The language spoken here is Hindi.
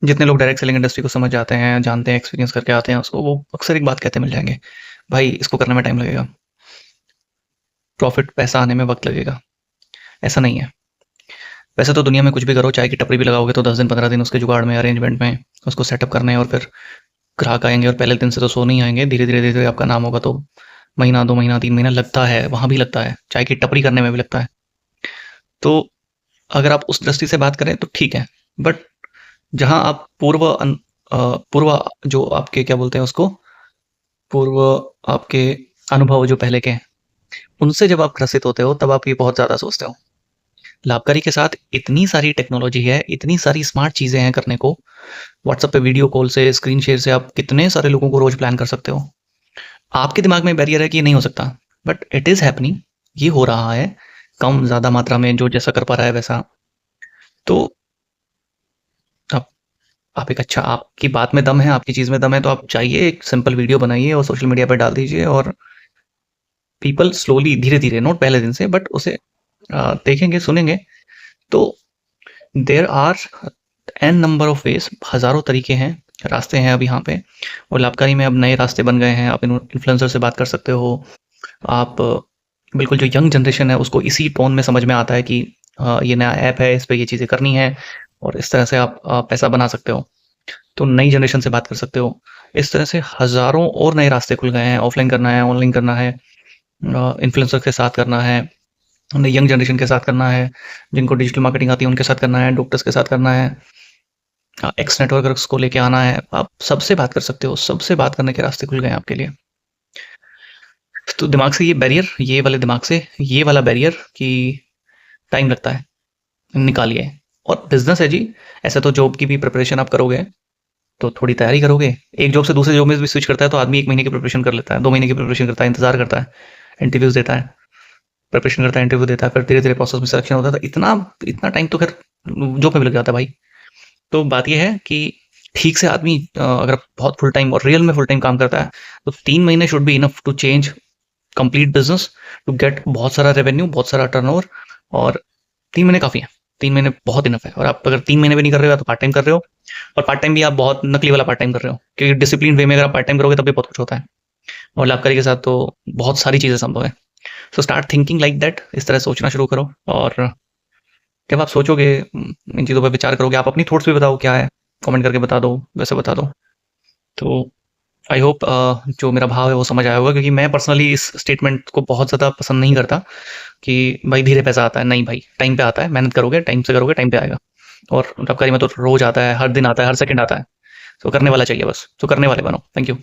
जितने लोग डायरेक्ट सेलिंग इंडस्ट्री को समझ जाते हैं, जानते हैं, एक्सपीरियंस करके आते हैं उसको, वो अक्सर एक बात कहते मिल जाएँगे, भाई इसको करने में टाइम लगेगा, प्रॉफ़िट पैसा आने में वक़्त लगेगा। ऐसा नहीं है। वैसे तो दुनिया में कुछ भी करो, चाय की टपरी भी लगाओगे तो 10 दिन 15 दिन उसके जुगाड़ में, अरेंजमेंट में उसको सेटअप करना है, और फिर ग्राहक आएँगे और पहले दिन से तो सो नहीं आएँगे, धीरे-धीरे आपका नाम होगा तो महीना, 2 महीना, 3 महीना लगता है, वहाँ भी लगता है, चाय की टपरी करने में भी लगता है। तो अगर आप उस दृष्टि से बात करें तो ठीक है, बट जहाँ आप पूर्व जो आपके क्या बोलते हैं उसको, पूर्व आपके अनुभव जो पहले के हैं, उनसे जब आप ग्रसित होते हो तब आप ये बहुत ज़्यादा सोचते हो। लाभकारी के साथ इतनी सारी टेक्नोलॉजी है, इतनी सारी स्मार्ट चीज़ें हैं करने को, व्हाट्सएप पे वीडियो कॉल से, स्क्रीन शेयर से आप कितने सारे लोगों को रोज़ प्लान कर सकते हो। आपके दिमाग में बैरियर है कि ये नहीं हो सकता, बट इट इज़ हैपनिंग, ये हो रहा है, कम ज़्यादा मात्रा में जो जैसा कर पा रहा है वैसा। तो आप आप एक अच्छा, आपकी बात में दम है, आपकी चीज़ में दम है, तो आप जाइए, एक सिंपल वीडियो बनाइए और सोशल मीडिया पे डाल दीजिए, और पीपल स्लोली, धीरे-धीरे, नोट पहले दिन से, बट उसे देखेंगे, सुनेंगे। तो there are an number of ways, हज़ारों तरीके हैं, रास्ते हैं अब यहाँ पे, और लाभकारी में अब नए रास्ते बन गए हैं। आप इन्फ्लुएंसर से बात कर सकते हो। आप बिल्कुल जो यंग जनरेशन है उसको इसी टोन में समझ में आता है कि ये नया ऐप है, इस पे ये चीज़ें करनी है, और इस तरह से आप पैसा बना सकते हो। तो नई जनरेशन से बात कर सकते हो। इस तरह से हज़ारों और नए रास्ते खुल गए हैं, ऑफलाइन करना है, ऑनलाइन करना है, इन्फ्लुएंसर के साथ करना है, यंग जनरेशन के साथ करना है, जिनको डिजिटल मार्केटिंग आती है उनके साथ करना है, डॉक्टर्स के साथ करना है, एक्स नेटवर्कर्स को लेके आना है। आप सबसे बात कर सकते हो, सबसे बात करने के रास्ते खुल गए हैं आपके लिए। तो दिमाग से ये बैरियर, ये वाले दिमाग से ये वाला बैरियर कि टाइम लगता है, निकालिए। और बिजनेस है जी, ऐसे तो जॉब की भी प्रिपरेशन आप करोगे तो थोड़ी तैयारी करोगे। एक जॉब से दूसरे जॉब में भी स्विच करता है तो आदमी 1 महीने की प्रिपरेशन कर लेता है, 2 महीने की प्रिपरेशन करता है, इंतजार करता है, इंटरव्यूज देता है, प्रिपरेशन करता है, इंटरव्यू देता है, फिर धीरे-धीरे प्रोसेस में सिलेक्शन होता है। तो इतना इतना टाइम तो खैर जॉब में भी लग जाता है भाई। तो बात ये है कि ठीक से आदमी अगर बहुत फुल टाइम और रियल में फुल टाइम काम करता है तो 3 महीने should be enough to change complete business, to get बहुत सारा रेवेन्यू, बहुत सारा टर्नओवर। और 3 महीने काफ़ी है, 3 महीने बहुत इनफ है। और आप अगर 3 महीने भी नहीं कर रहे हो तो पार्ट टाइम कर रहे हो, और पार्ट टाइम भी आप बहुत नकली वाला पार्ट टाइम कर रहे हो, क्योंकि डिसिप्लिन वे में अगर आप पार्ट टाइम करोगे तब भी बहुत कुछ होता है, और लाभकारी के साथ तो बहुत सारी चीज़ें संभव है। So start thinking like that, इस तरह सोचना शुरू करो। और जब आप सोचोगे, इन चीज़ों पर विचार करोगे, आप अपनी थॉट्स भी बताओ क्या है, कमेंट करके बता दो, वैसे बता दो। तो आई होप जो मेरा भाव है वो समझ आया होगा, क्योंकि मैं पर्सनली इस स्टेटमेंट को बहुत ज़्यादा पसंद नहीं करता कि भाई धीरे पैसा आता है। नहीं भाई, टाइम पे आता है, मेहनत करोगे, टाइम से करोगे, टाइम पे आएगा। और लाभकारी में तो रोज आता है, हर दिन आता है, हर सेकंड आता है। तो करने वाला चाहिए बस, तो करने वाले बनो। Thank you.